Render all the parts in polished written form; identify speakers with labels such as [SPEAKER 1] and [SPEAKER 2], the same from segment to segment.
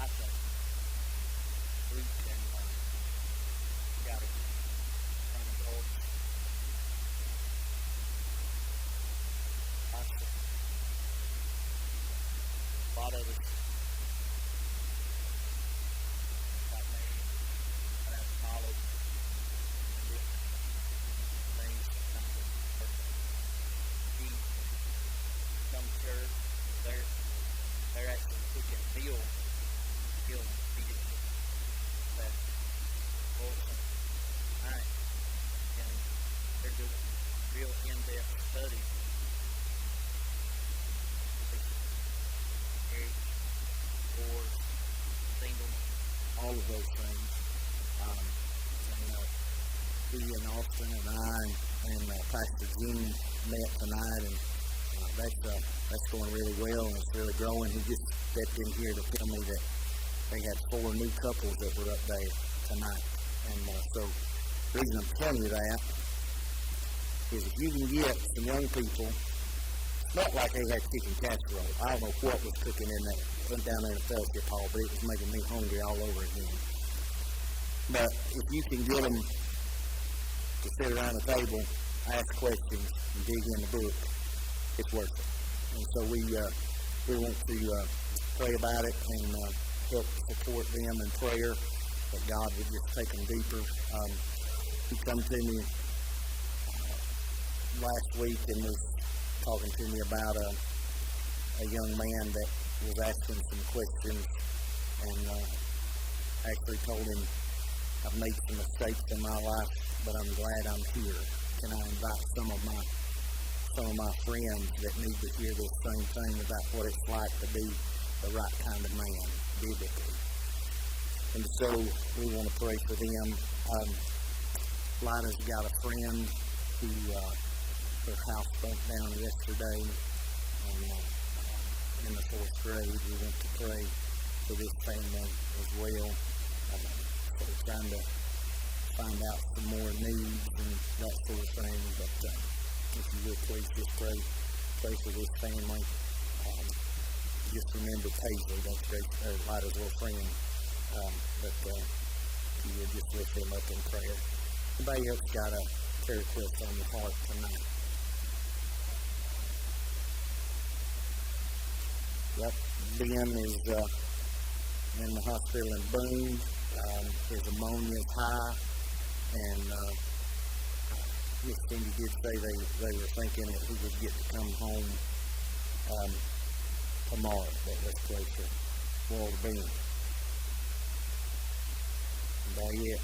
[SPEAKER 1] I say, Bruce and got a good front of goal. I said, a lot of us got married, got out of college, and different things kind of work. He come to church, they're actually cooking meal, and feeding that whole night, and they're doing real in-depth studies. Marriage, divorce, singleness, all of those things. He and Austin and I and Pastor Jim met tonight, and that's going really well, and it's really growing. He just stepped in here to tell me that they had 4 new couples that were up there tonight. And so the reason I'm telling you that is if you can get some young people, it's not like they had chicken casserole. I don't know what was cooking in that, went down there in the fellowship hall, but it was making me hungry all over again. But if you can get them to sit around the table, ask questions, and dig in the book, it's worth it. And so we want to pray about it and help support them in prayer, that God would just take them deeper. He come to me last week and was talking to me about a young man that was asking some questions, and actually told him, I've made some mistakes in my life, but I'm glad I'm here. Can I invite some of my friends that need to hear this same thing about what it's like to be the right kind of man, biblically? And so we want to pray for them. Lida's got a friend who her house burnt down yesterday, and in the 4th grade. We want to pray for this family as well. So we're trying to find out some more needs and that sort of thing. But if you would please just pray for this family. Just remember Paisley, that's great, Lida's little friend. But you would just lift him up in prayer. Anybody else got a prayer request on your heart tonight? Yep, Ben is in the hospital in Boone. His ammonia is high, and Miss Cindy did say they were thinking that he would get to come home tomorrow. But let's pray for Walter Ben. And it.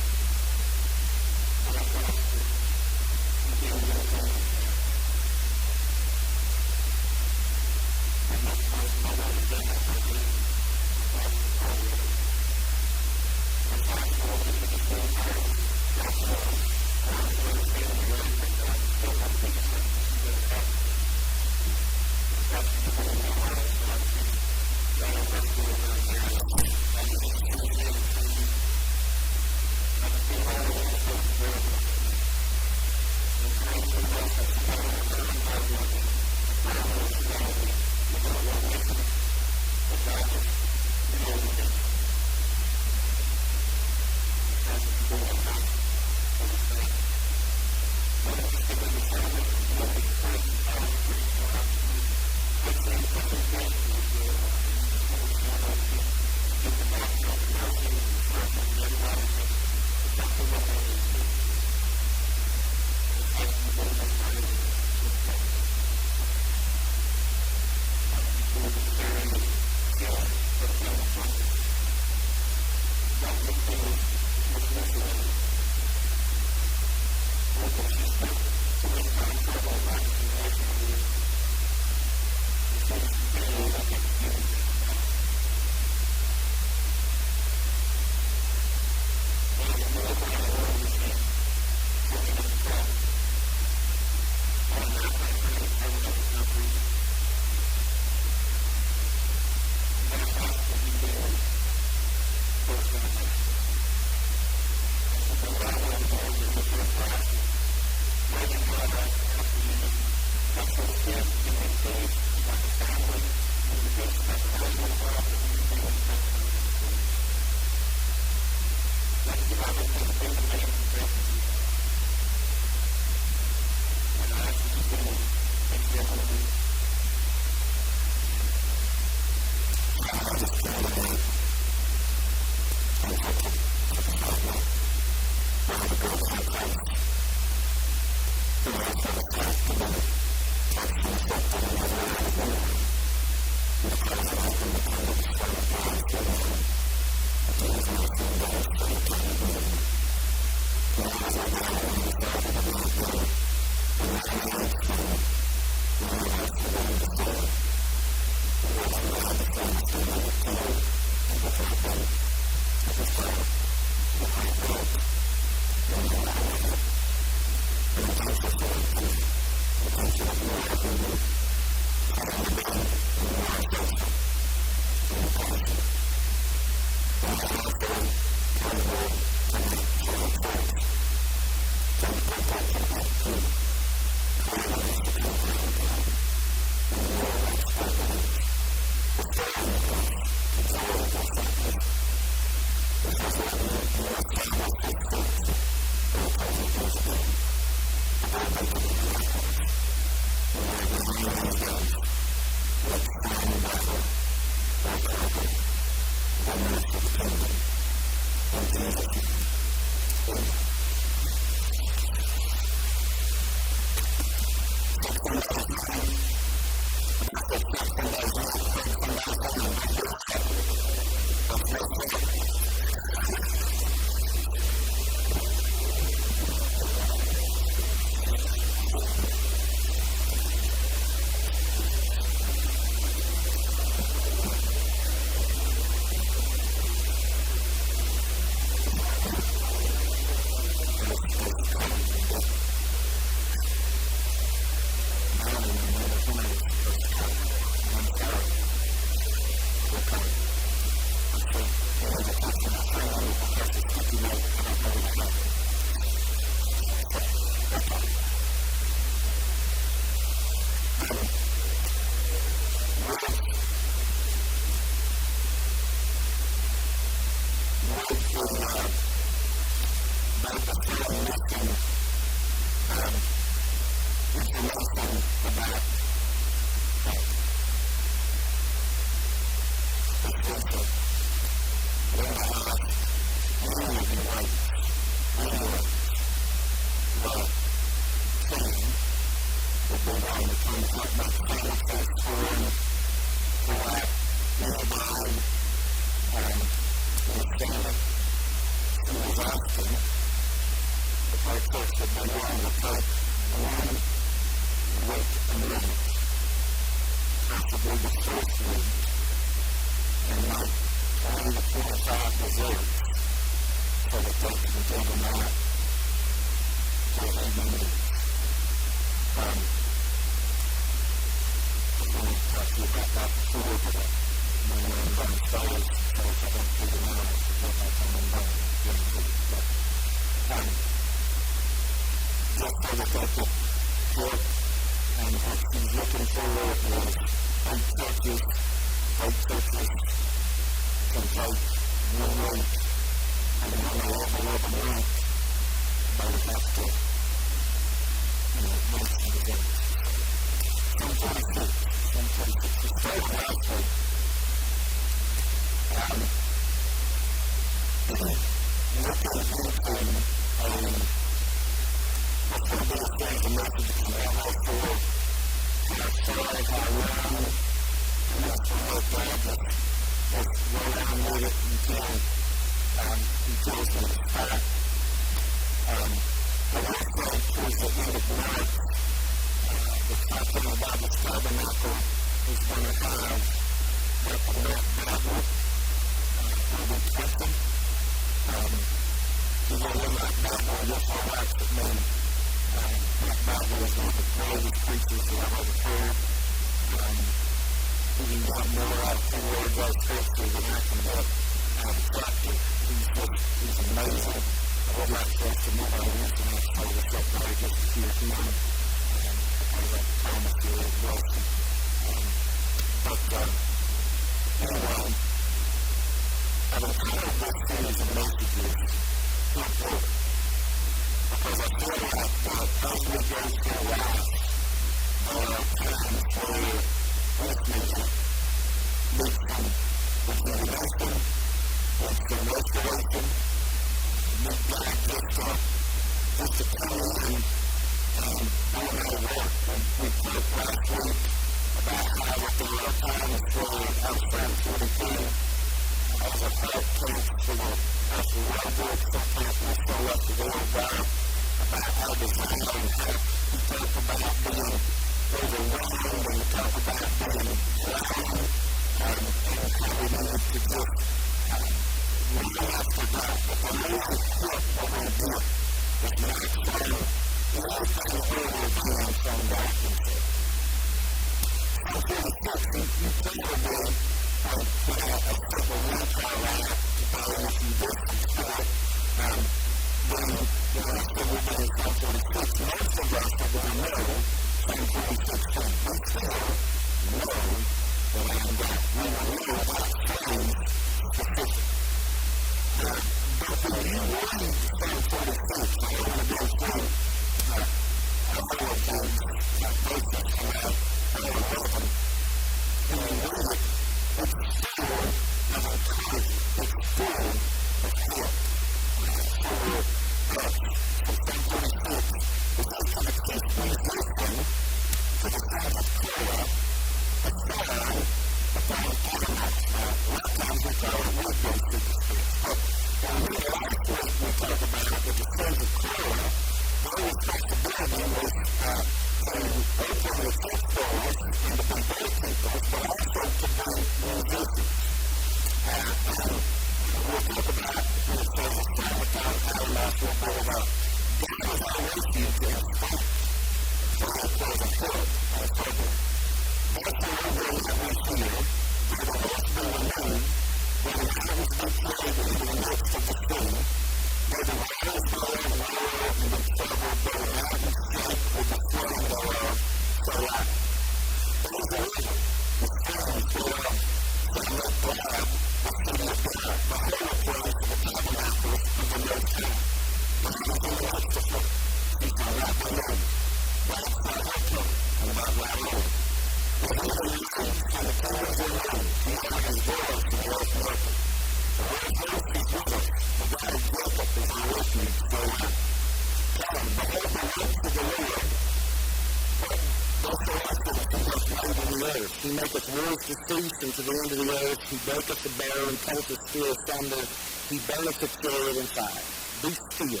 [SPEAKER 1] He maketh wars to cease, and to the end of the earth. He breaketh the bow, and cutteth the spear asunder. He burneth the chariot in fire. Be still,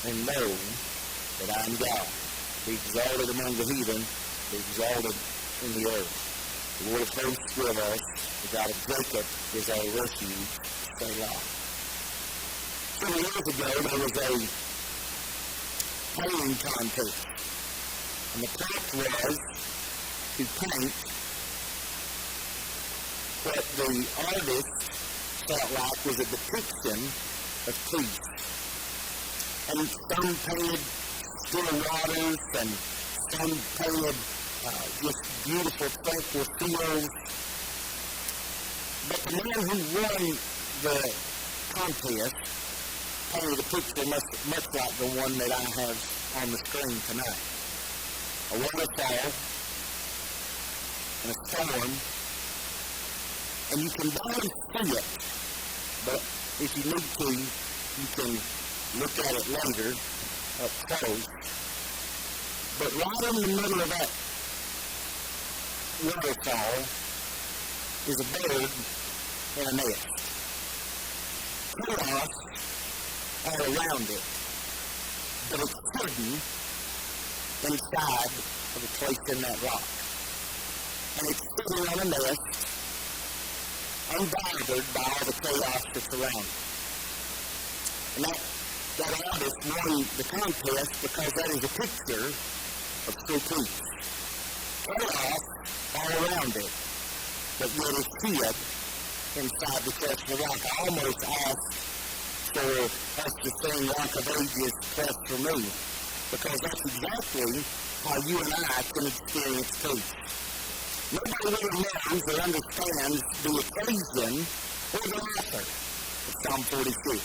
[SPEAKER 1] and know that I am God. Be exalted among the heathen, be exalted in the earth. The Lord of hosts with us, the God of Jacob is our refuge. Selah. 20 years ago, there was a painting contest, and the prompt was to paint what the artist felt like was a depiction of peace. And some painted still waters, and some painted just beautiful, thankful fields. But the man who won the contest painted a picture much like the one that I have on the screen tonight. A waterfall and a storm, and you can barely see it, but if you need to, you can look at it later up close. But right in the middle of that waterfall is a bird in a nest. Chaos all around it, but it's hidden inside of a place in that rock. And it's sitting on a nest, unbothered by all the chaos that's around it. And that artist won the contest because that is a picture of true peace. Chaos all around it, but yet it's hid inside the church of the rock. I almost asked for us to sing Rock of Ages, Press for Me, because that's exactly how you and I can experience peace. Nobody really knows or understands the occasion or the author of Psalm 46.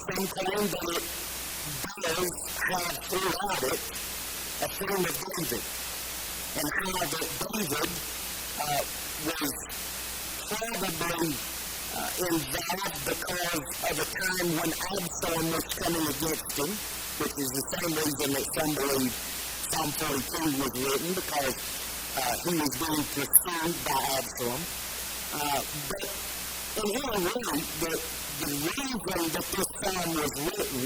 [SPEAKER 1] Some claim that it does have throughout it a theme of David, and how that David was probably involved because of a time when Absalom was coming against him, which is the same reason that some believe Psalm 42 was written, because he was being pursued by Absalom. But in any rate, the reason that this psalm was written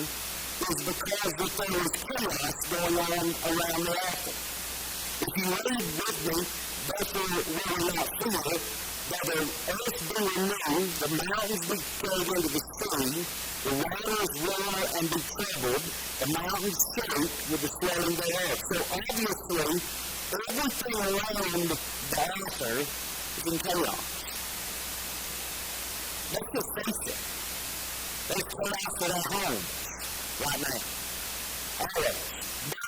[SPEAKER 1] is because that there was chaos going on around the author. If you read with me, therefore we will not fear, that the earth be removed, the mountains be carried into the sea, The waters roar and be troubled, the mountains shake with the swelling thereof. So obviously, everything around the author is in chaos. Let's just face it. There's chaos at our home right now. Always.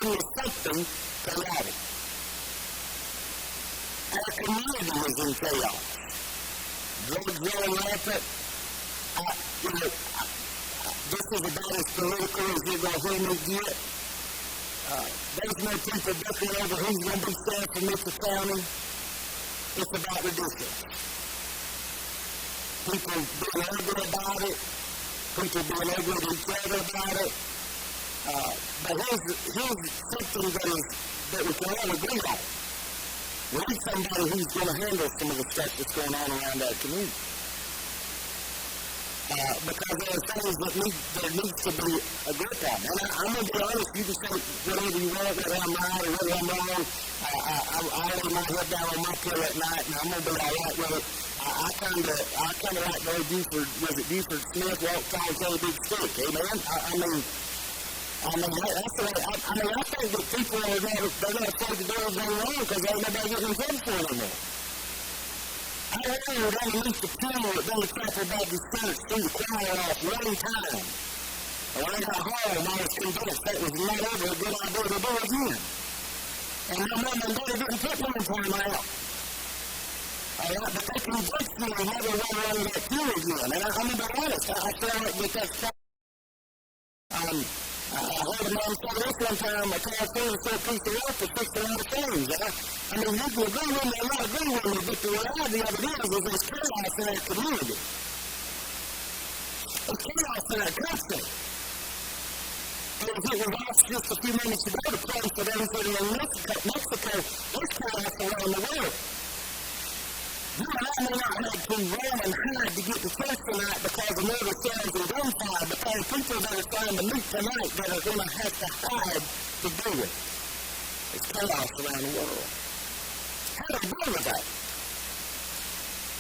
[SPEAKER 1] There is something chaotic. Our community is in chaos. Drugs running rampant. This is about as political as you're going to hear me get. There's no people ducking over who's going to be sheriff in Mitchell County. It's about ridiculous. People being ugly about it. People being ugly to each other about it. But here's something that we can all agree on. We need somebody who's going to handle some of the stuff that's going on around our community. Because there are things that there needs to be a grip on. And I'm going to be honest, you can say whatever you want, whether I'm right or whether I'm wrong. I lay my head down on my pillow at night, and I'm going to be all right with it. I kind of like the old Buford Smith walked on with a big stick, amen? I that's the way, I think that people are they're not afraid to do anything wrong because ain't nobody getting in trouble for it anymore. I heard underneath the pew at Billy Chapel Baptist Church through the choir off one time. And when I got home, I was convinced that was not ever a good idea to do again. And my mom and daddy didn't put me in time out. But they convinced me to never run around that pew again. And I'm going to be honest, I feel like that's I heard a man say this one time, a car full of piece of rock to fix a lot of things. I mean, you can agree with me or not agree with me, but the reality of it is there's chaos in our community. There's chaos in our country. And if it was asked just a few minutes ago to pray for those that are in Mexico, there's chaos around the world. You and I may not have to run and hide to get to church tonight because of murder, sounds, and gunfire, but there are people that are trying to meet tonight that are going to have to hide to do it. It's chaos around the world. How do we deal with that?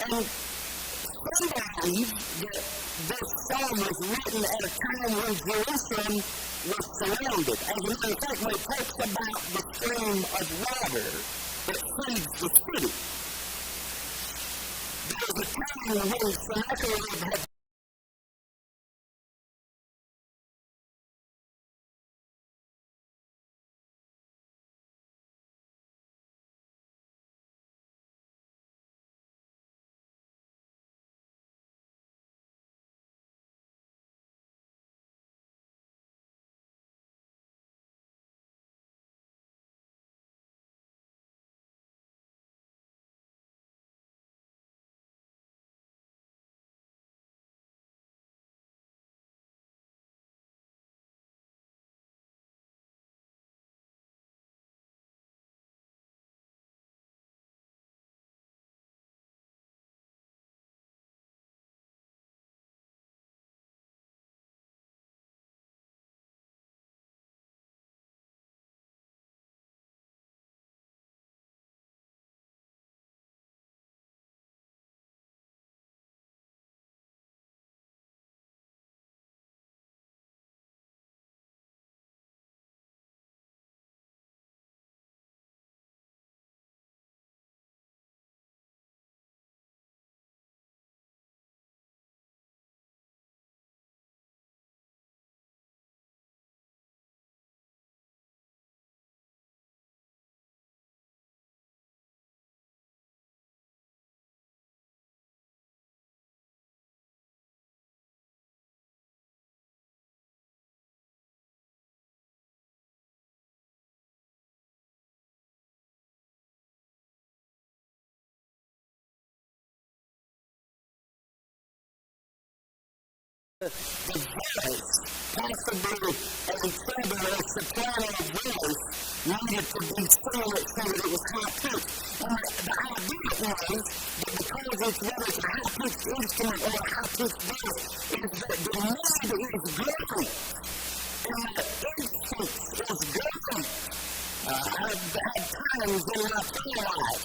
[SPEAKER 1] And some believe that this psalm was written at a time when Jerusalem was surrounded. As a matter of fact, when it talks about the stream of water that feeds the city, there was a time when Sennacherib had the voice, possibly a treble or soprano voice, needed to be silent so that it was high-pitched. And the idea was that because it's whether it's a high-pitched instrument or a high-pitched voice, is that the mood is growing. And the instance is growing. I've had times in my prayer life,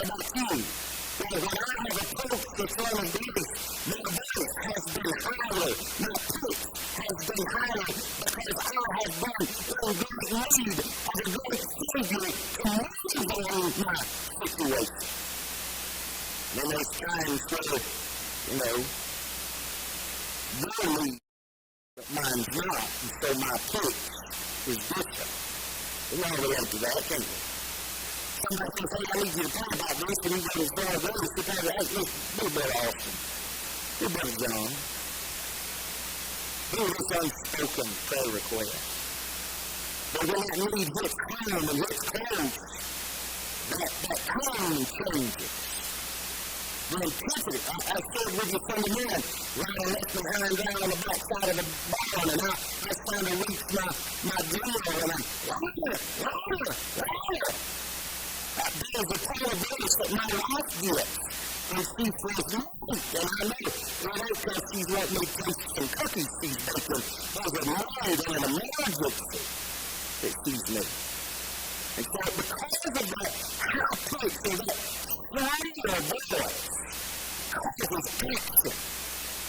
[SPEAKER 1] about you, when I have approached the throne of grace, the faith has been higher. My faith has been higher because I have been in great need of a great Savior to move on my situation. Then there's times where, their need, but mine's not, and so my pitch is different. We all relate to that, can't we? Somebody can say, I need you to pray about this, and he goes, well, what is the prayer? Hey, look, little brother Austin, little brother John, here's this unspoken prayer request. But when that need hits home and hits close, that tone changes. The intensity. I shared with you Sunday morning, Ryan left me hanging down on the back side of the barn, and I was trying to reach my drill, and I'm, louder. There's a tone of voice that my wife gets, and she says, no, and I know, because she's let me taste some cookies she's baking. There's a mind and an emergency that she's made. And so because of that high pitch and that louder voice, causes action.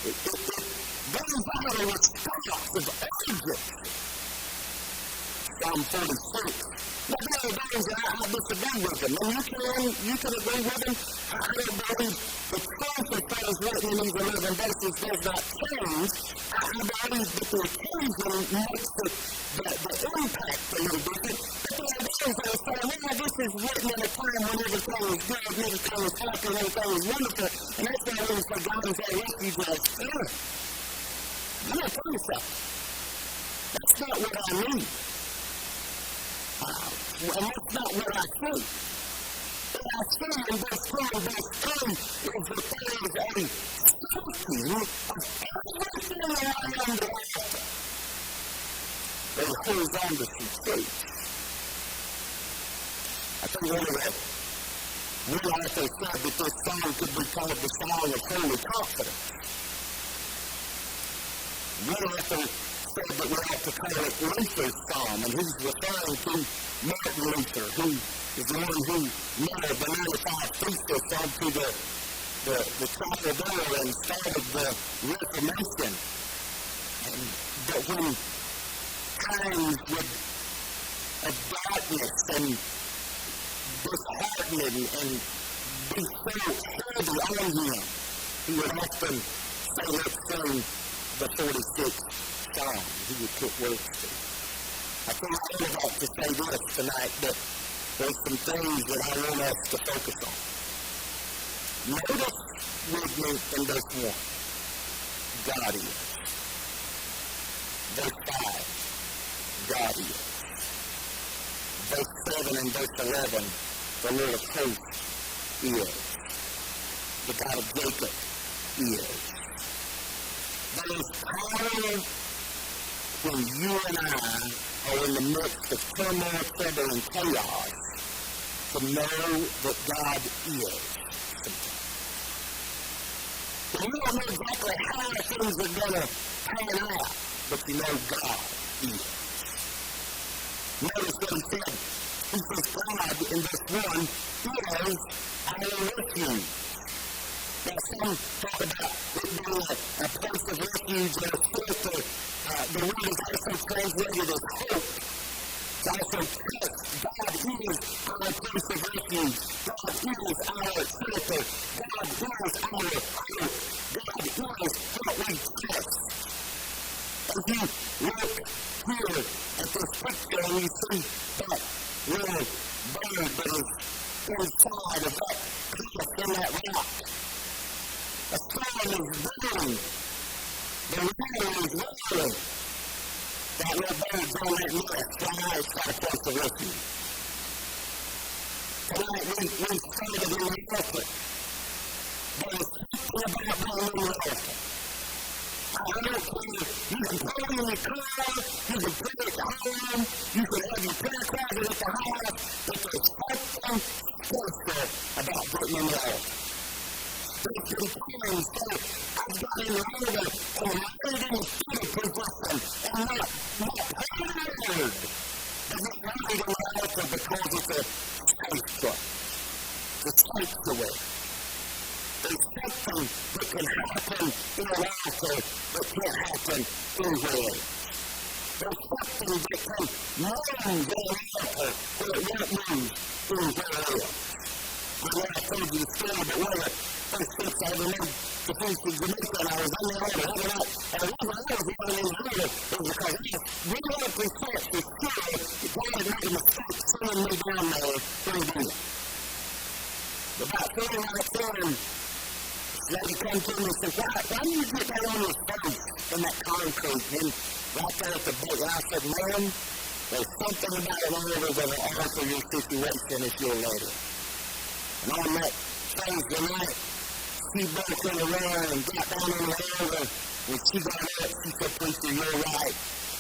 [SPEAKER 1] It goes out in response of urgency. Psalm 46. Now, there are those that I disagree with them. And you can agree with them. I don't believe the truth of things written in these 11 verses does not change. I believe that the occasion makes the impact a little different. But there are those that are saying, well, this is written in a time when everything is good, everything is happy, and everything is wonderful. And that's why it is for God is our refuge and our strength. I'm going to tell you something. That's not what I mean. And that's not what I see. What I see in verse 2 and verse 3 is that there is a speaking of everything around the earth that holds on to some faith. I think one author said that this song could be called the Song of Holy Confidence. One author said that we ought to call it Luther's Psalm, and he's referring to Martin Luther, who is the one who nailed the 95 Thesis onto the chapel door and started the Reformation. But when times of darkness and disheartening and be so heavy on him, he would often say, let's sing the 46th Psalm. He would put words to. I think I would like to say this tonight, that there's some things that I want us to focus on. Notice with me in verse 1, God is. Verse 5, God is. Verse 7 and verse 11, the Lord of hosts is. The God of Jacob is. There is power when you and I are in the midst of turmoil, trouble, and chaos to know that God is sometimes. And you don't know exactly how things are going to pan out, but you know God is. Notice what he said. He says God in verse 1 is our refuge. Now some talk about it being a place of refuge or a shelter. The word is also translated as hope. It's also trust. God is our place of refuge. God is our shelter. God is our hope. God is what we trust. As you look here at this picture and you see that little bird that is inside of that cliff in that rock, a storm is brewing. The rain is rolling. That little bird's on that nest. Tonight it's got a place of refuge. Tonight we started in the effort. There is something about being in the effort. I don't know you can pray in your car, you can pray at the home, you can have your prayer closet at the house, but there's something special about getting in the altar. There's some times that I've got in the river and I'm right in the city position and not heard. But not right in the altar because it's a safe place. It's a safe to it. There's something that can happen in Alaska that can't happen anywhere. There's something that can move in Alaska that it won't move anywhere else. I know I told you the story, but one of the first trips I ever made to Houston, Jamaica, and I was on the water, hanging out, and the reason I was running in the water is because I was really upset for sure that God had made a mistake sending me down there in the about 30 minutes in, this lady comes to me and says, why do you get that on your face in that concrete? And right there at the boat, and I said, ma'am, there's something about an altar that will alter your situation if you'll let it. And on that Thursday night, she broke in around and got down on the altar. When she got up, she said, preacher, you're right.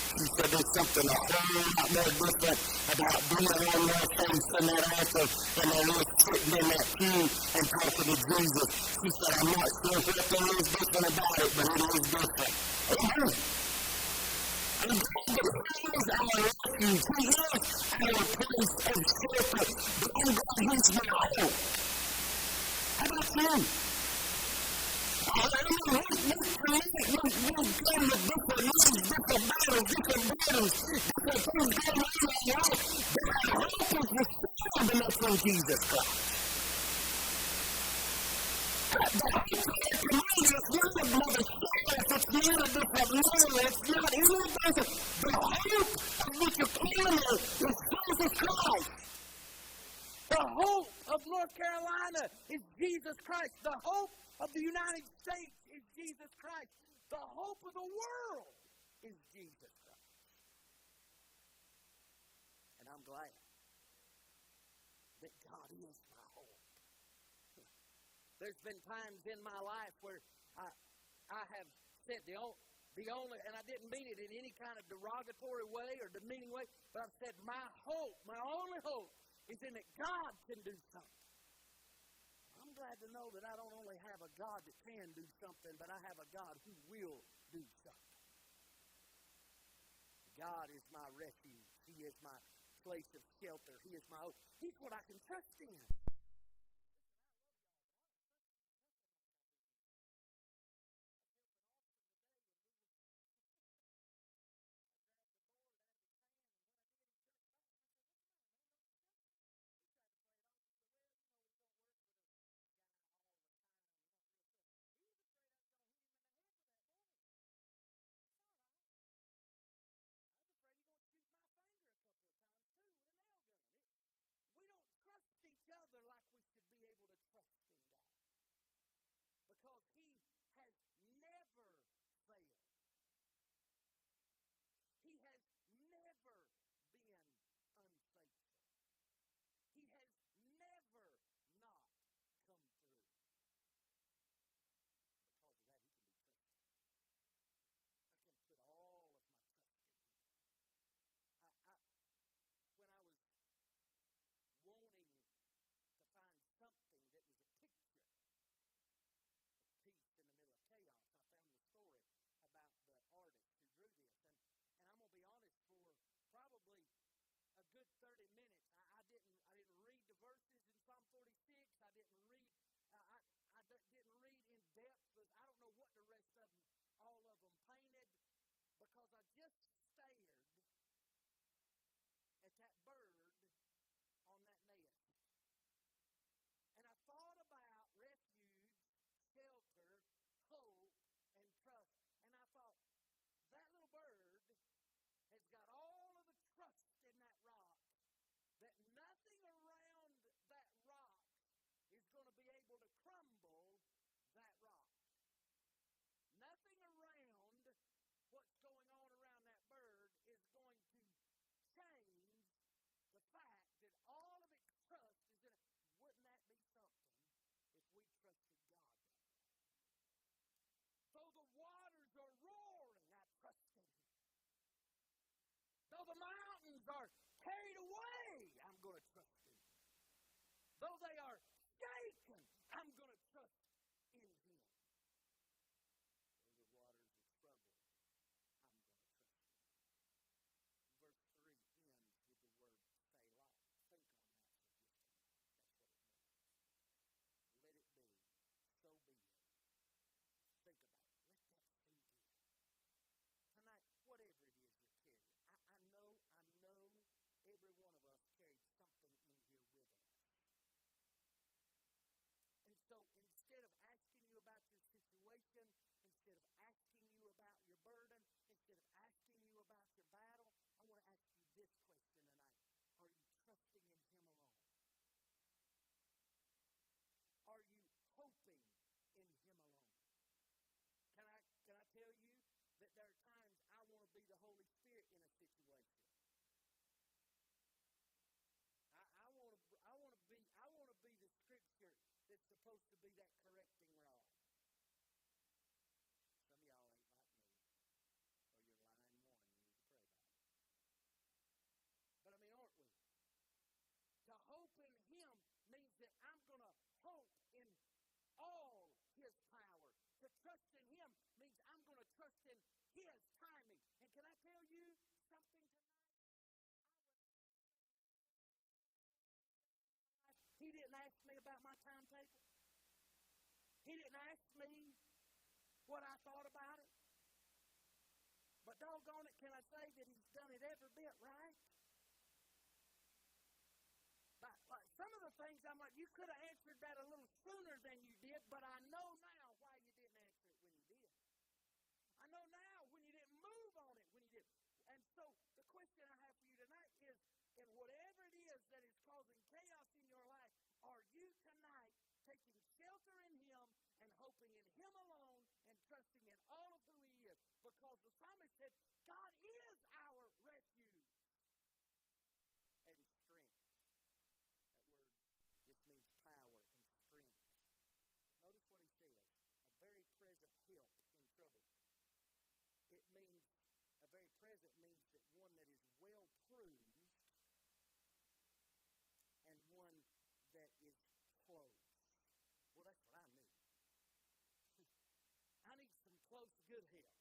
[SPEAKER 1] She said there's something a whole lot more different about being on their face in that altar than there is sitting in that pew and talking to Jesus. She said, I'm not sure what there is different about it, but it is different. Amen. And God is our refuge. He is our place of shelter. But in God, He's my hope. How about you? I mean, we've come to different needs, different battles, different burdens, different things going on in our life. But our hope is restored in us in Jesus Christ. The hope of the community is not another status, it's not a different law, it's not any different. The hope of which you claim is Jesus Christ. The hope of North Carolina is Jesus Christ. The hope of the United States is Jesus Christ. The hope of the world is Jesus Christ. And I'm glad that God is my hope. There's been times in my life where I have said the only, and I didn't mean it in any kind of derogatory way or demeaning way, but I've said my hope, my only hope, is in that God can do something. I'm glad to know that I don't only have a God that can do something, but I have a God who will do something. God is my refuge. He is my place of shelter. He is my hope. He's what I can trust in. We don't trust each other like we should be able to trust in God. Because He has never failed. He has never been unfaithful. He has never not come through. Because of that, He can be trusted. I can put all of my trust in Him. When I was wanting to find something that was a picture of peace in the middle of chaos, I found the story about the artist who drew this. And I'm going to be honest, for probably a good 30 minutes, I didn't read the verses in Psalm 46. I didn't read in depth, but I don't know what the rest of them, all of them painted, because I just stared at that bird on that nest. And I thought about refuge, shelter, hope, and trust. And I thought, that little bird has got all of the trust in that rock, that nothing around that rock is going to be able to crumble that rock. Nothing around what's going on around that bird there are times I want to be the Holy Spirit in a situation. I want to be the Scripture that's supposed to be that correcting rod. Some of y'all ain't like me, or you're line one. You need to pray about it. But I mean, aren't we? To hope in Him means that I'm going to hope in all His power. To trust in Him means I'm going to trust in His timing. And can I tell you something tonight? He didn't ask me about my timetable. He didn't ask me what I thought about it. But doggone it, can I say that He's done it every bit right? But some of the things I'm like, you could have answered that a little sooner than you did, but I know now why you didn't answer it when you did. I know now when you didn't move on it when you did. And so the question I have for you tonight is, in whatever it is that is causing chaos in your life, are you tonight taking shelter in Him and hoping in Him alone and trusting in all of who He is? Because the psalmist said, God is our refuge and strength. That word just means power and strength. Notice what he says, a very present help in trouble. It means, a very present means that one that is well proved and one that is close. Well, that's what I need. I need some close, good help.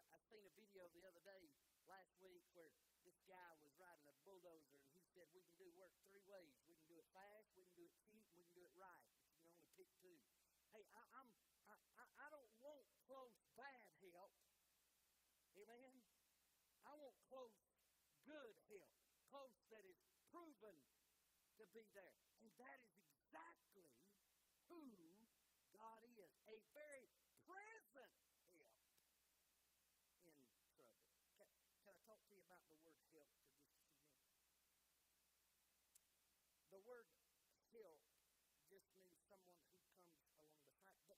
[SPEAKER 1] I've seen a video the other day, last week, where this guy was riding a bulldozer, and he said we can do work three ways. We can do it fast, we can do it cheap, we can do it right. You can only pick two. Hey, I don't want close, bad help. Amen? I want close, good help. Close that is proven to be there. And that is exactly who God is. A very present help in trouble. Can I talk to you about the word help for just a few minutes? The word help just means someone who comes along the side. But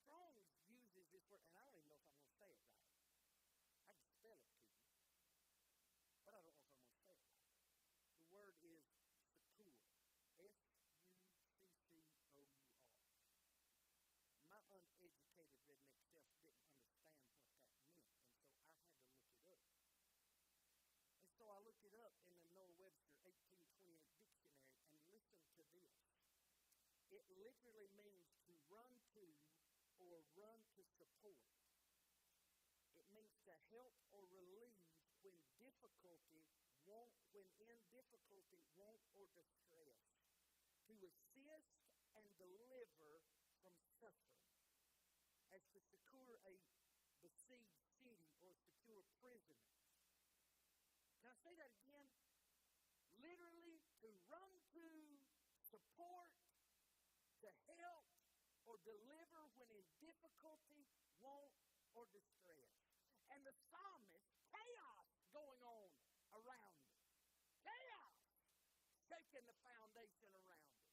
[SPEAKER 1] Strong's uses this word, and I don't even know if I'm going to say it right. I can spell it to you, but I don't know if I'm going to say it right. The word is succor. S-U-C-C-O-U-R. My uneducated redneck self didn't understand what that meant, and so I had to look it up. And so I looked it up in the Noah Webster 1828 dictionary, and listen to this. It literally means to run to or run to support. It means to help or relieve when in difficulty, want or distress. To assist and deliver from suffering. As to secure a besieged city or secure prisoner. Can I say that again? Literally, to run to, support, to help, or deliver when in difficulty, want, or distress. And the psalmist, chaos going on around him. Chaos shaking the foundation around him.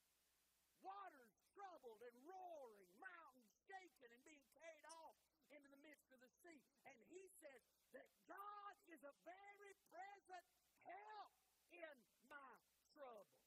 [SPEAKER 1] Waters troubled and roaring, mountains shaking and being carried off into the midst of the sea. And he says that God is a very present help in my trouble.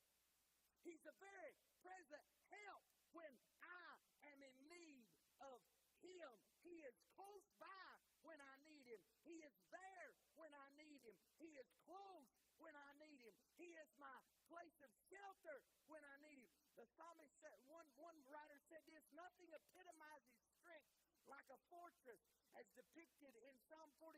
[SPEAKER 1] He's a very present help when I am in need of Him. He is close by when I need Him. He is there when I need Him. He is close when I need Him. He is my place of shelter when I need Him. The psalmist said, one writer said this, nothing epitomizes strength like a fortress as depicted in Psalm 46,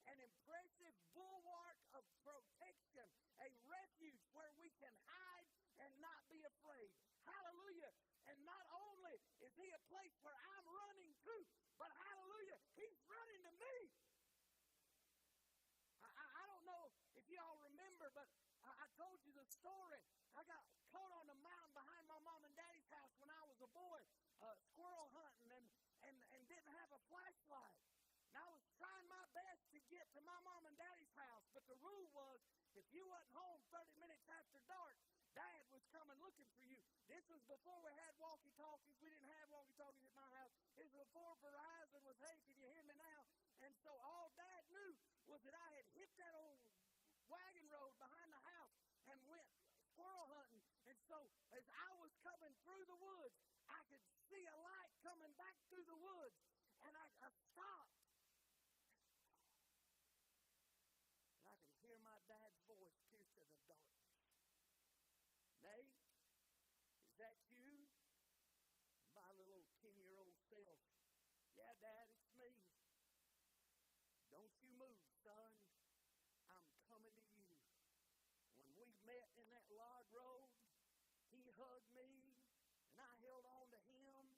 [SPEAKER 1] an impressive bulwark of protection, a refuge where we can hide and not be afraid. Hallelujah. And not only is He a place where I'm running to, but hallelujah, He's running to me. I don't know if y'all remember, but I told you the story. I got caught on the mountain behind my mom and daddy's house when I was a boy, squirrel hunting and didn't have a flashlight. And I was trying my best to get to my mom and daddy's house, but the rule was if you wasn't home 30 minutes after dark,
[SPEAKER 2] Dad was coming looking for you. This was before we had walkie-talkies. We didn't have walkie-talkies at my house. This was before Verizon was, hey, can you hear me now? And so all Dad knew was that I had hit that old wagon road behind the house and went squirrel hunting. And so as I was coming through the woods, I could see a light coming back through the woods. And I stopped. And I could hear my dad's voice pierce to the darkness. Nate, is that you? My little 10-year-old self. Yeah, Dad, it's me. Don't you move, son. I'm coming to you. When we met in that log road, he hugged me, and I held on to him.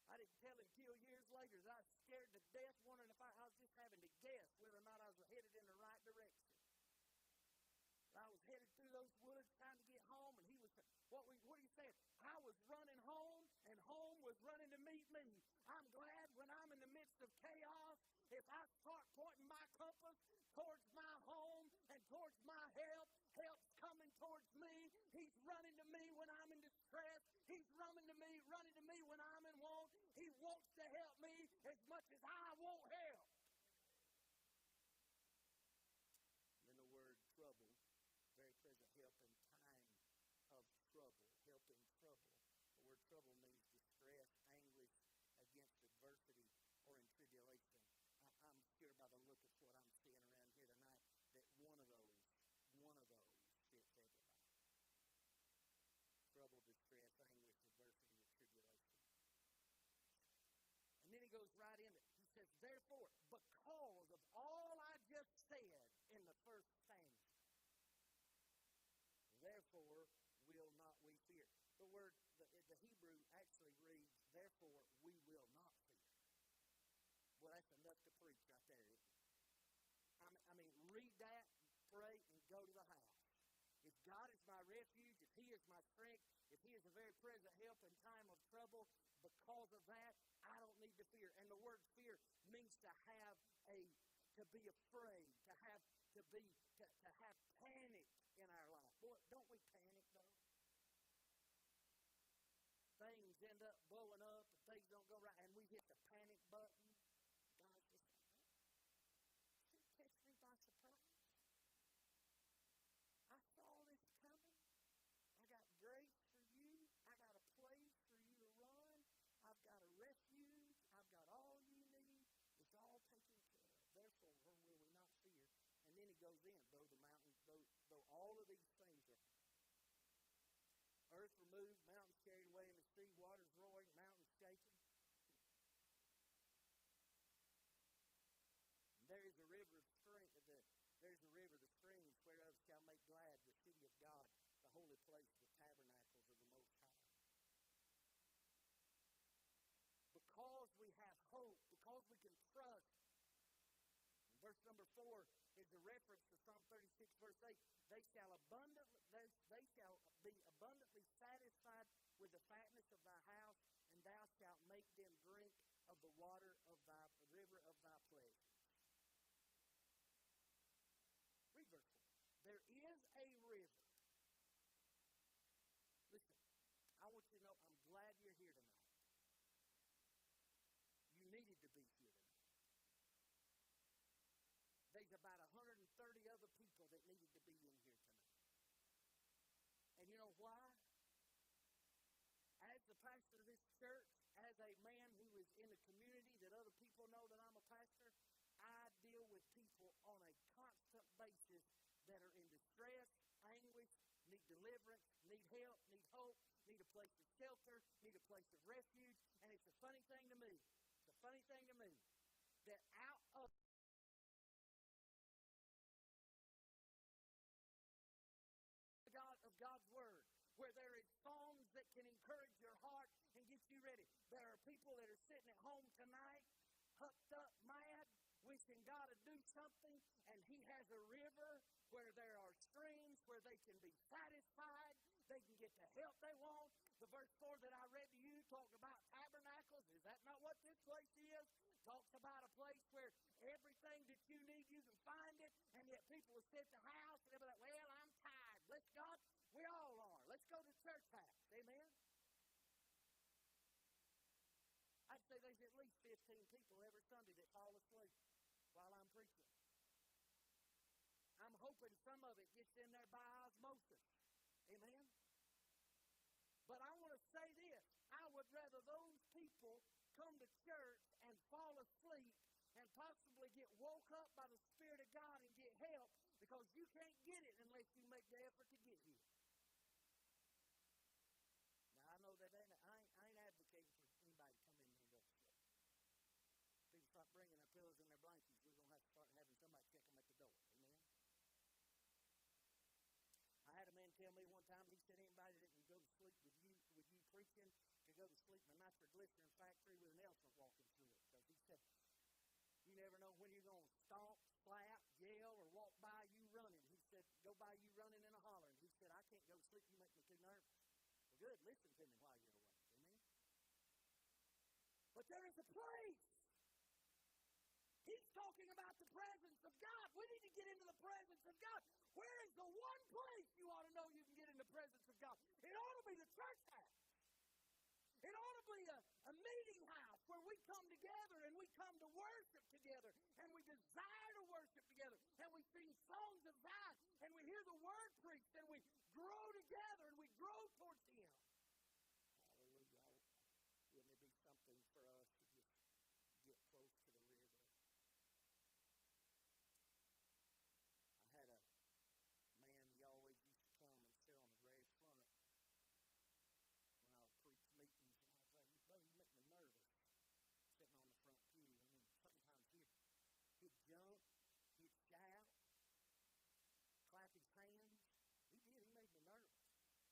[SPEAKER 2] I didn't tell him till years later that I was scared to death, wondering if I was just having to guess whether or not I was headed in the right direction. I was headed through those woods trying to get home, and he was, what are you saying? I was running home, and home was running to meet me. I'm glad when I'm in the midst of chaos, if I start pointing my compass towards my home and towards my help's coming towards me. He's running to me when I'm in distress. He's running to me when I'm in want. He wants to help me as much as I want help. And then the word trouble. Very present help in time of trouble. Help in trouble. The word trouble means distress, anguish against adversity, or in tribulation. I'm sure by the look of what I'm seeing around here tonight that one of those fits everybody. Trouble, distress, anguish, adversity, or tribulation. And then he goes right in it. He says, therefore, because of all I just said in the first stanza, therefore, will not we fear. The word, the Hebrew actually reads, therefore, we will not fear. Well, that's enough to preach right there. I mean, read that, pray, and go to the house. If God is my refuge, if He is my strength, if He is a very present help in time of trouble, because of that, I don't need to fear. And the word fear means to be afraid, to have panic in our life. Boy, don't we panic, though? Things end up blowing up, and things don't go right, and we hit the panic button. God's just like, did you catch me by surprise? I saw this coming. I got grace for you. I got a place for you to run. I've got a refuge. I've got all you need. It's all taken care of. Therefore, when will we not fear? And then he goes in, though the mountains, though all of these things are earth removed, mountains carried away in the sea, waters roaring, mountains shaking. And there is a river of strength. There's a river, the streams whereof shall make glad the city of God, the holy place, the tabernacles of the Most High. Because we have hope, because we can trust. Verse number 4 is a reference to Psalm 36, verse 8. They shall be abundantly satisfied with the fatness of thy house, and thou shalt make them drink of the water of the river of thy pleasure. Read verse 4. There is a river. Listen, I want you to know, I'm glad you're here tonight. You needed to be here tonight. There's about 130 other people that needed to be in here tonight. And you know why? As the pastor of this church, as a man who is in a community that other people know that I'm a pastor, I deal with people on a constant basis that are in distress, anguish, need deliverance, need help, need hope, need a place of shelter, need a place of refuge. And it's a funny thing to me, that out of God's Word, where there is songs that can encourage your heart and get you ready. There are people that are sitting at home tonight, hooked up, mad, wishing God to do something, and He has a river where there are streams where they can be satisfied, they can get the help they want. The verse 4 that I read to you talked about tabernacles. Is that not what this place is? Talks about a place where everything that you need, you can find it, and yet people will sit at the house and they'll be like, well, I'm tired. Bless God, we all are. go to church house. Amen? I'd say there's at least 15 people every Sunday that fall asleep while I'm preaching. I'm hoping some of it gets in there by osmosis. Amen? But I want to say this. I would rather those people come to church and fall asleep and possibly get woke up by the Spirit of God and get help, because you can't get it unless you make the effort to get here. Now, I know that I ain't advocating for anybody to come in here and go to sleep. People start bringing their pillows and their blankets, we're going to have to start having somebody check them at the door. Amen? I had a man tell me one time, he said anybody that can go to sleep with you preaching could go to sleep in a nitroglycerin factory with an elephant walking through it. Because he said, you never know when you're going to stomp, slap, yell, or walk by you running. He said, go by you running and a hollering. He said, I can't go to sleep. You make me too nervous. Well, good. Listen to me while you're awake. Amen? But there is a place. He's talking about the presence of God. We need to get into the presence of God. Where is the one place you ought to know you can get in the presence of God? It ought to be the church house. It ought to be a meeting house where we come together and we come to worship together and we desire to worship together and we sing songs of God and we hear the word preached and we grow together and we grow towards Him. Hallelujah. Wouldn't it be something for us to just get close to the river? I had a man, he always used to come and sit on the very front when I would preach meetings, and I was like, brother, you make me nervous sitting on the front pew. I mean, sometimes he'd jump, he'd shout, clap his hands. He made me nervous.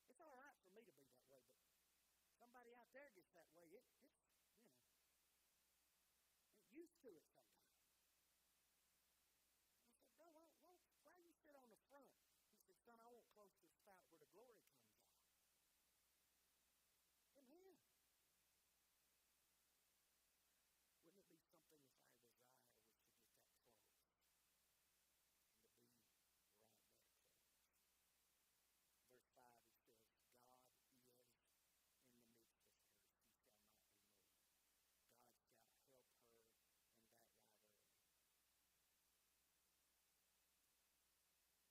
[SPEAKER 2] It's all right for me to be that way, but somebody out there gets that way, it's used to it sometimes. I said, bro, why do you sit on the front? He said, son, I want close to the spout where the glory comes out. Amen. Wouldn't it be something if our desire was to get that close and to be right that close? Verse 5, it says, God is in the midst of her. She shall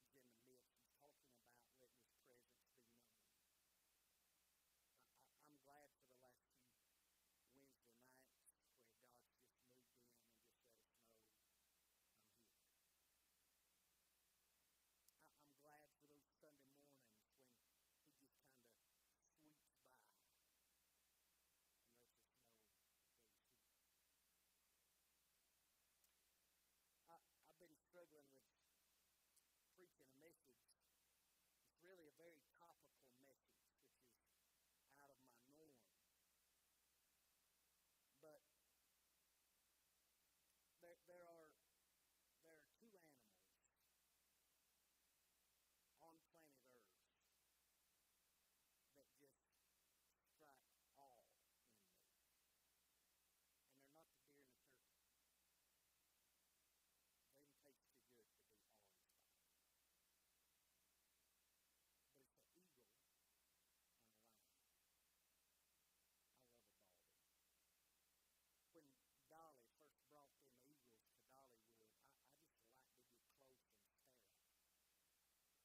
[SPEAKER 2] not be moved. God shall help her in that right early. He's in the midst. He's talking about letting His presence be known. I'm glad for the last few Wednesday nights where God's just moved in and just let us know I'm here. I'm glad for those Sunday mornings when He just kind of sweeps by and lets us know that He's here. I've been struggling with preaching a message. It's really a very topical message, which is out of my norm. But there are two animals on planet Earth that just strike awe in me. And they're not the deer and the turkey. They don't taste too good to be awe-inspired. But it's an eagle and a lion. I love a balding. When Dolly first brought them eagles to Dollywood, I just liked to get close and stare at them.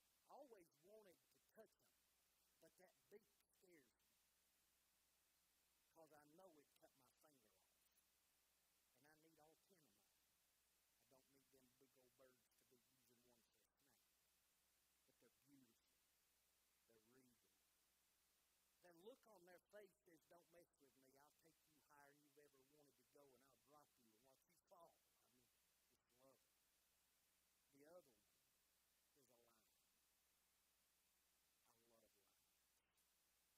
[SPEAKER 2] I always wanted to touch them, but that beak scares me because I know it'd cut my finger off. And I need all 10 of mine. I don't need them big old birds to be using one for a snack. But they're beautiful. They're regal. That look on their face says, don't mess with me. I'll take you higher than you've ever wanted to go, and I'll drop you and watch you fall. I mean, it's love. The other one is a lion. I love lions.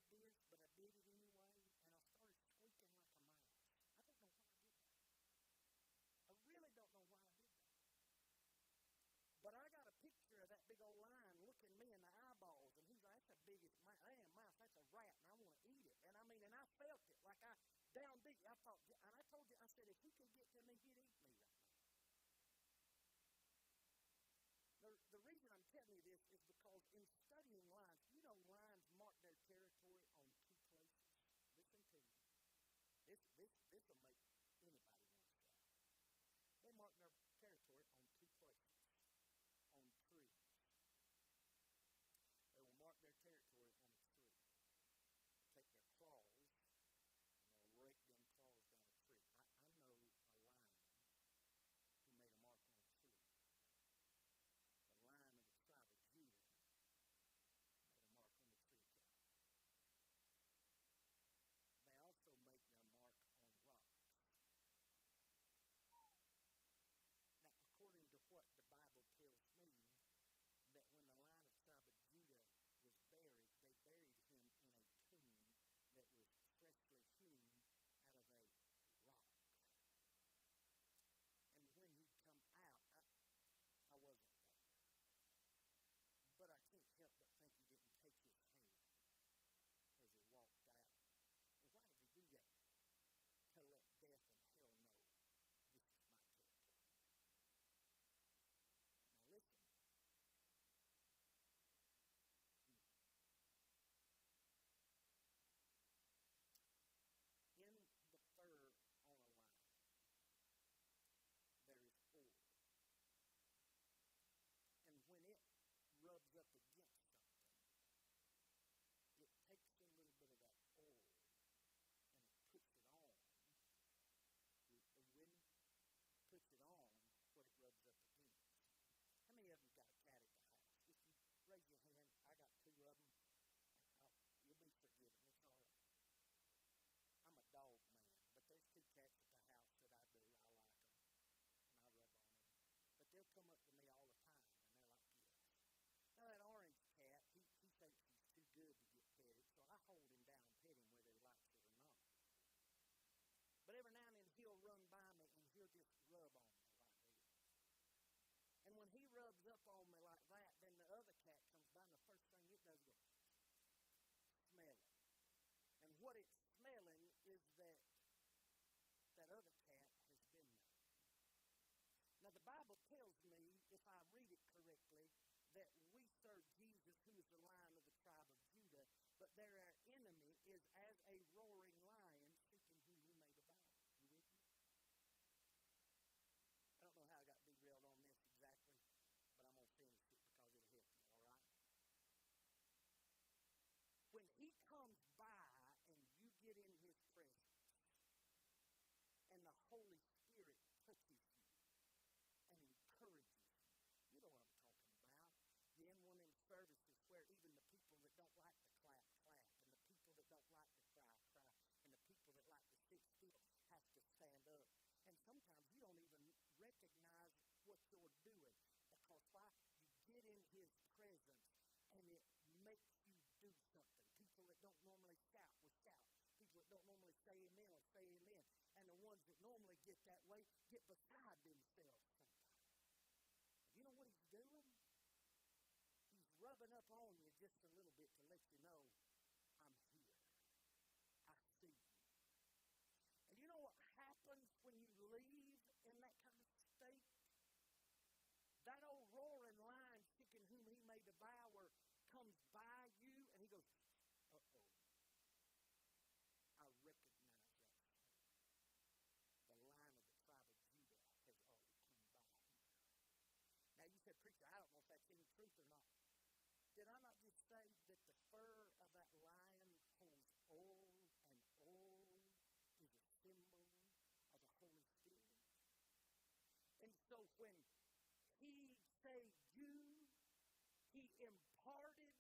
[SPEAKER 2] did this, but I did it anyway, and I started squeaking like a mouse. I don't know why I did that. I really don't know why I did that. But I got a picture of that big old lion looking me in the eyeballs, and he's like, that's the biggest mouse, that's a rat, and I want to eat it. And I felt it, like I down deep. I thought, and I told you, I said, if he could get to me, he'd eat me right now. The reason I'm telling you this is because in studying lions, lions mark their territory on two places. Listen to me. This will make anybody want to shout. They mark their territory on two places. On trees. They will mark their territory on a tree. Take their claws, and they'll rake them claws down a tree. I know a lion who made a mark on a tree. The lion of the tribe of Judah made a mark on the tree top. They also make their mark on rocks. Now, according to what the Bible tells me, that when the Lion of the tribe of Judah was buried, they buried him in a tomb that was freshly hewn out of a rock. And when he come out, I wasn't there. But I can't help but think he didn't take his hand as he walked out. Well, why did he do that? To let death and hell know this is my territory. Now listen. In the fur on a lion, there is oil. And when it rubs up against something, it takes a little bit of that oil and it puts it on. When it puts it on, what it rubs up against. How many of you got a cat at the house? If you raise your hand, I got 2 of them. You'll be forgiven. It's all right. I'm a dog man, but there's 2 cats at the house that I do. I like them, and I rub on them. But they'll come up to me all the time, and they're like, yes. Now, that orange cat, he thinks he's too good to get petted, so I hold him down and pet him whether he likes it or not. But every now and then, he'll run by me, and he'll just rub on me like this. And when he rubs up on me like that, then the other cat comes by, and the first thing it does is go, smell it. And what it's smelling is that other cat has been there. Now, the Bible tells me, if I read it correctly, that we serve Jesus, who is the Lion of the tribe of Judah, but their enemy is as a roaring lion seeking whom he may devour. You with me? I don't know how I got derailed on this exactly, but I'm going to finish it because it'll help you, all right? When he comes by and you get in his presence and the Holy Spirit touches you and encourages you, you know what I'm talking about. You're in one of them services where even the people that don't like to clap, and the people that don't like to cry, and the people that like to sit still have to stand up. And sometimes you don't even recognize what you're doing because why? You get in his presence and it makes you do something. People that don't normally shout will shout. People that don't normally say amen will say amen. And the ones that normally get that way get beside themselves sometimes. You know what he's doing? He's rubbing up on you just a little bit to let you know, I'm here. I see you. And you know what happens when you leave in that kind of state? That old roaring lion seeking whom he may devour comes by you and he goes, uh-oh. I recognize that. The Lion of the tribe of Judah has already come by here. Now you said, preacher, I don't know if that's any truth or not. Did I not just say that the fur of that lion holds oil, and oil is a symbol of the Holy Spirit? And so when he saved you, he imparted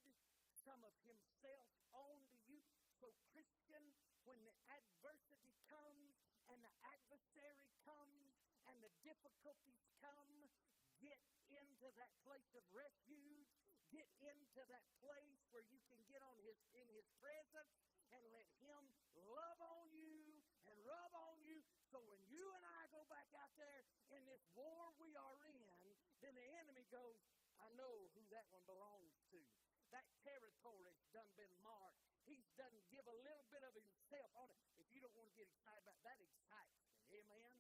[SPEAKER 2] some of himself onto you. So Christian, when the adversity comes and the adversary comes and the difficulties come, get into that place of refuge. Get into that place where you can get in his presence love on you and rub on you. So when you and I go back out there in this war we are in, then the enemy goes, I know who that one belongs to. That territory's done been marked. He doesn't give a little bit of himself on it. If you don't want to get excited about that, excites me. Amen?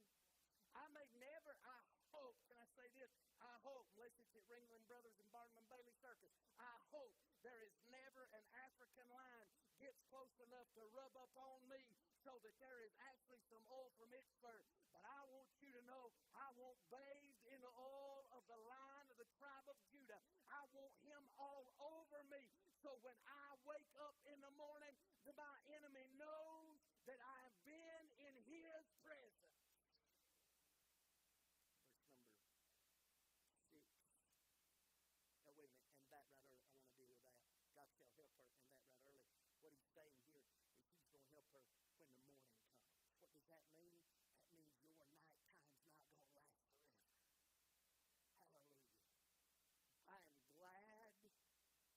[SPEAKER 2] I may never, I hope, can I say this? I hope, unless it's at Ringling Brothers and Barnum and Bailey Circus, I hope there is never an African lion gets close enough to rub up on me so that there is actually some oil from its fur. But I want you to know I want bathed in the oil of the Lion of the tribe of Judah. I want him all over me. So when I wake up in the morning, my enemy knows that I have been in his presence. Verse number 6. Now wait a minute, and that right early, I want to deal with that. God shall help her, and that right early. What he's saying here is he's going to help her when the morning comes. What does that mean? That means your night time's not going to last forever. Hallelujah. I am glad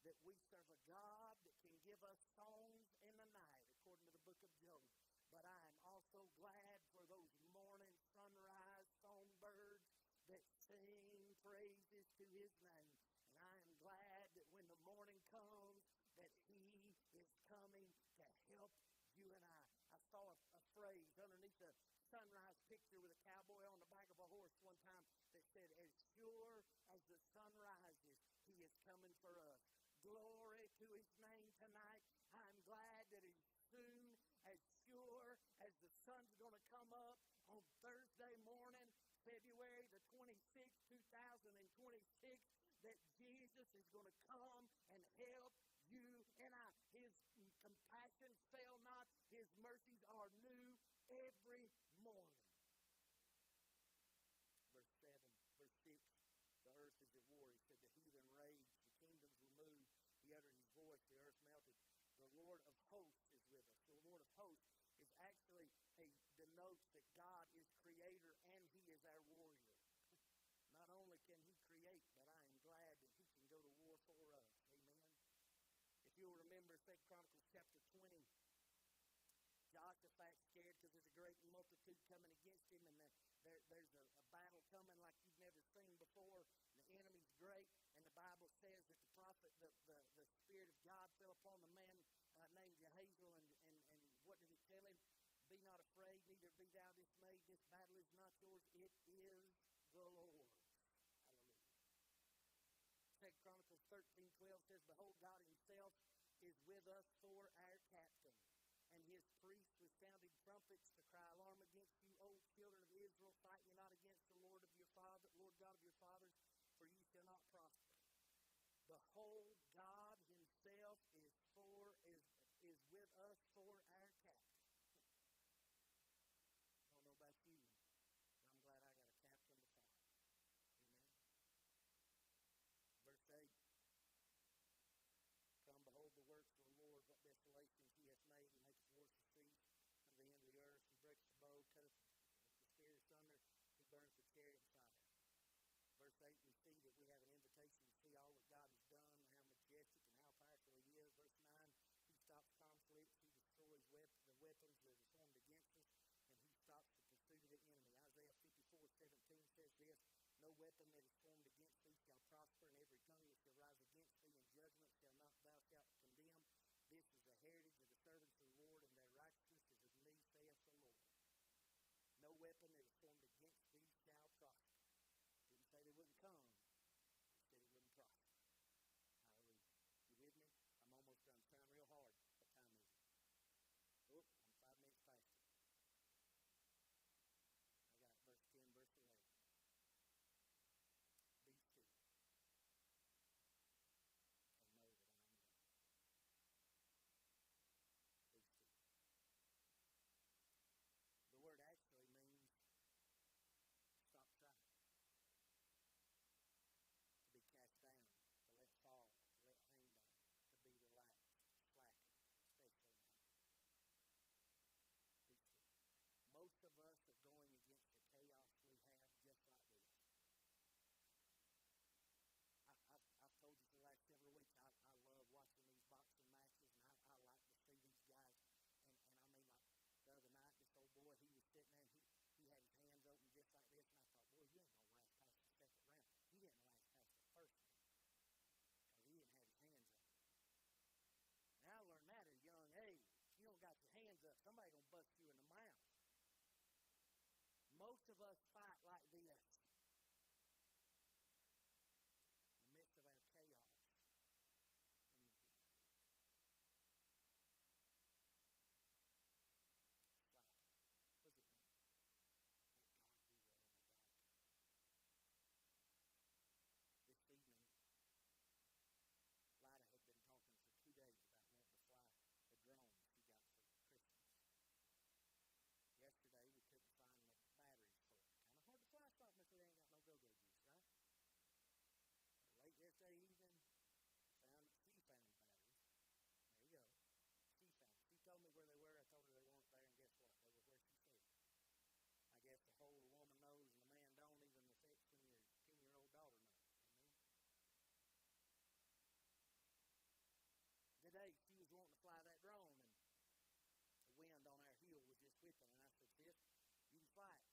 [SPEAKER 2] that we serve a God that can give us songs in the night, according to the book of Job. But I am also glad for those morning sunrise songbirds that sing praises to his name. And I am glad that when the morning comes, that he is coming to help you and I. I saw a phrase underneath a sunrise picture with a cowboy on the back of a horse one time that said, as sure as the sun rises, he is coming for us. Glory to his name tonight. I'm glad that as soon, as sure as the sun's going to come up on Thursday morning, February the 26th, 2026, that Jesus is going to come and help you and I. His compassion fail not. His mercies are new every morning. Verse 7, verse 6. The earth is at war. He said, the heathen raged, the kingdoms were moved. He uttered his voice, the earth melted. The Lord of hosts is with us. The Lord of hosts is actually denotes that God is creator and he is our warrior. Not only can he create, but I am glad that he can go to war for us. Amen. If you'll remember 2 Chronicles chapter 20, Jehoshaphat's scared because there's a great multitude coming against him, and there's a battle coming like you've never seen before. The enemy's great, and the Bible says that the prophet, the Spirit of God fell upon the man named Jehaziel, and what did he tell him? Be not afraid, neither be thou dismayed. This battle is not yours, it is the Lord. Hallelujah. 2 Chronicles 13:12 says, behold, God himself is with us for our captain. And his priests with sounding trumpets to cry alarm against you, O children of Israel, fight ye not against the Lord of your father, Lord God of your fathers, for ye shall not prosper. Behold, God himself is with us for our captain. I don't know about you, but I'm glad I got a captain to fight. Amen. Verse 8. Come, behold the works of the Lord, what desolations he hath made, and maketh wars to cease unto the end of the earth. He breaks the bow, cutteth the spear asunder, he burns the chariot in fire. Verse 8, we see that we have an invitation to see all that God has done, how majestic and how powerful he is. Verse 9, he stops conflicts, he destroys the weapons that are formed against us, and he stops the pursuit of the enemy. Isaiah 54:17 says this, no weapon that is formed against thee shall prosper, and every tongue that shall rise against thee in judgment thou shalt condemn. This is the heritage of the servants of the Lord, and their righteousness is of me, saith the Lord. No weapon that is formed against thee shall prosper. Didn't say they wouldn't come. He said it wouldn't prosper. Hallelujah. You with me? I'm almost done. I'm trying real hard. What time is it? Oh, I'm 5 minutes past it. I got verse 10, verse 11. Be still. And know that I am God. Be still. The word actually means hands up. Somebody's going to bust you in the mouth. Most of us fight like this in the midst of our chaos. What does it mean? Let God be well in the dark. This evening, Lida had been talking for 2 days about wanting to fly a drone she got for Christmas. Yesterday, we couldn't find the batteries for it. Kind of hard to fly something if it ain't got no go-go juice, right? Late yesterday evening, she found batteries. There you go. She found them. She told me where they were. I told her they weren't there, and guess what? They were where she said. I guess the whole woman knows and the man don't, even the 10-year-old daughter knows. Amen. Today, she was wanting to fly that drone, and the wind on our hill was just whipping, and I said, sis, you can fly it,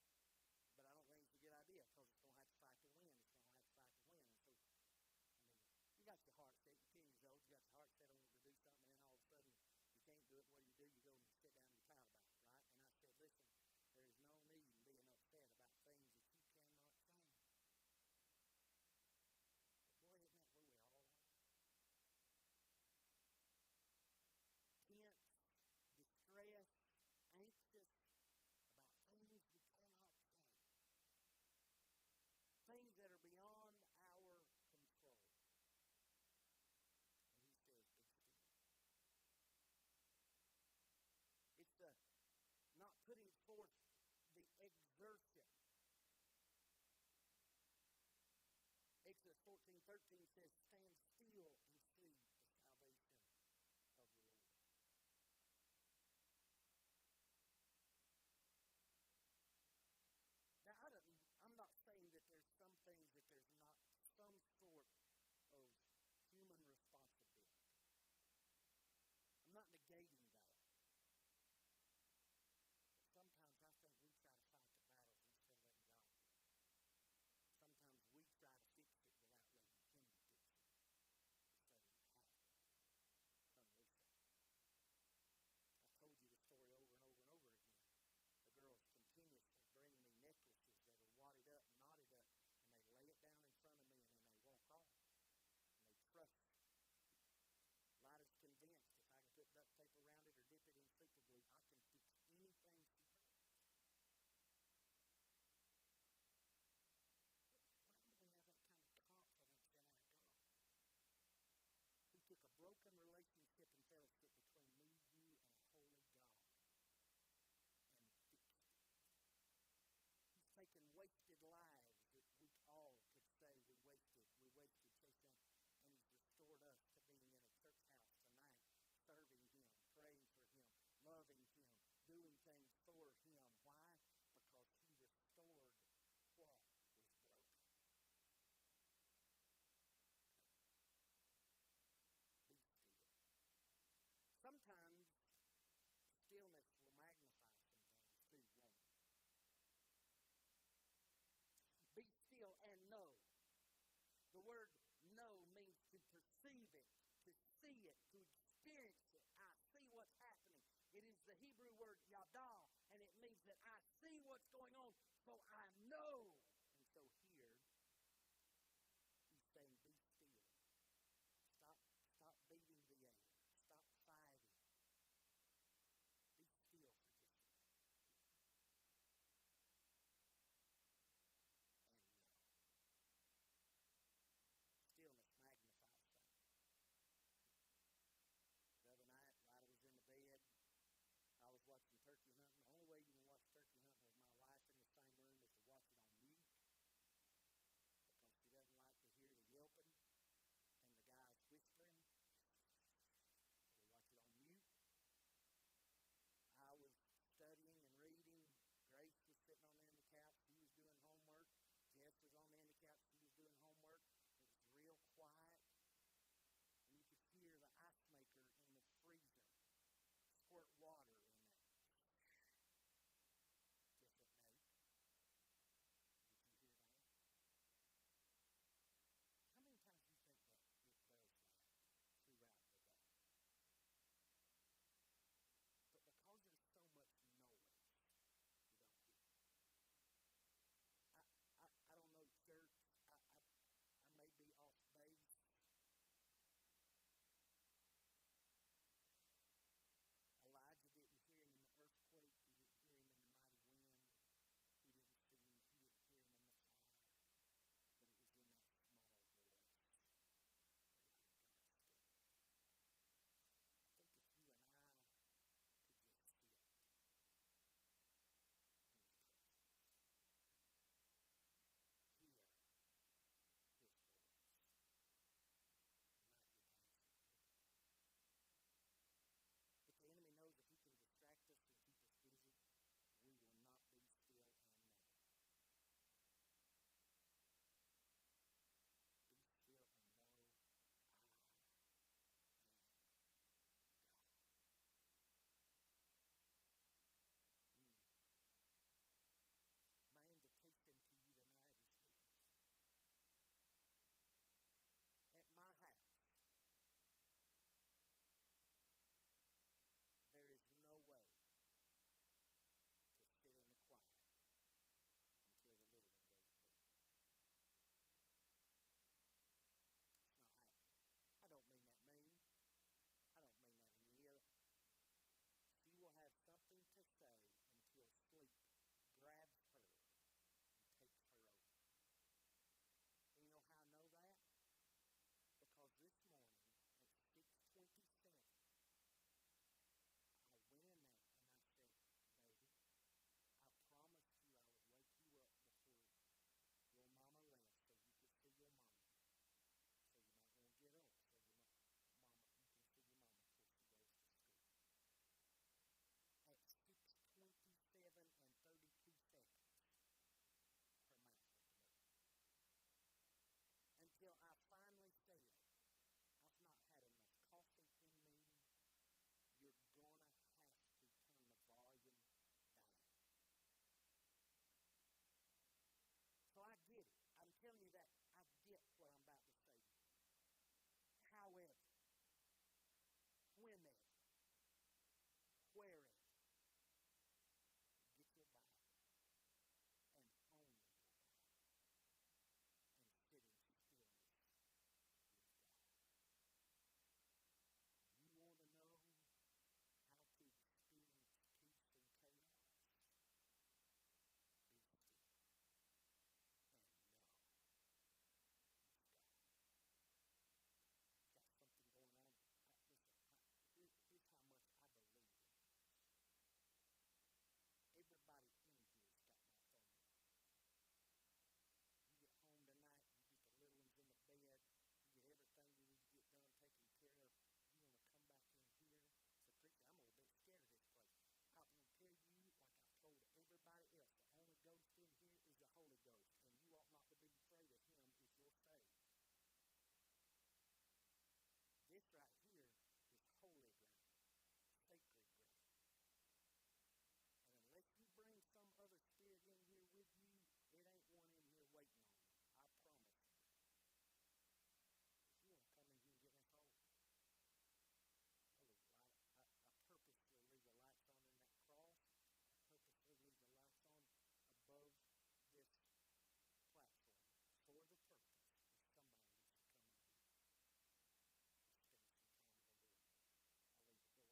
[SPEAKER 2] but I don't think it's a good idea because it's going to have to fight the wind. It's going to have to fight the wind. And so, I mean, you got your heart set. You're 10 years old. You got your heart set on wanting to do something, and then all of a sudden you can't do it. What do? You go and you sit down and you pout about it, right? And I said, listen, there is no need in being upset about things that you cannot change. But boy, isn't that where we all are? Tense, distressed, anxious about things we cannot change. Things that are beyond our control. And he says, be still. It's the not putting forth the exertion. Exodus 14:13 says, stand still and see the salvation of the Lord. Now, I'm not saying that there's some things that there's not some sort of human responsibility. I'm not negating that. But sometimes I think we try to fight the battles instead of letting God. Sometimes we try to fix it without letting Him fix it. Instead of happen. Unlisten. I told you the story over and over and over again. The girls continuously bring me necklaces that are wadded up, knotted up, and they lay it down in front of me, and then they walk off. And they trust me. Lida's convinced if I can put duct tape around it or dip it in super glue, I can fix anything she does. Why do we have that kind of confidence in our God? Who took a broken relationship and fellowship between me, you, and a holy God and fixed it. He's taken wasted lives that we all could say we wasted chasing, and He's restored us to being in a church house tonight, serving Him, praying for Him, loving Him, doing things for Him. Why? Because He restored what was broken. Be still. Sometimes stillness will magnify some things too, won't it? Be still and know. The word know means to perceive it, to see it, to experience it. I see what's happening. It is the Hebrew word yada, and it means that I see what's going on, so I know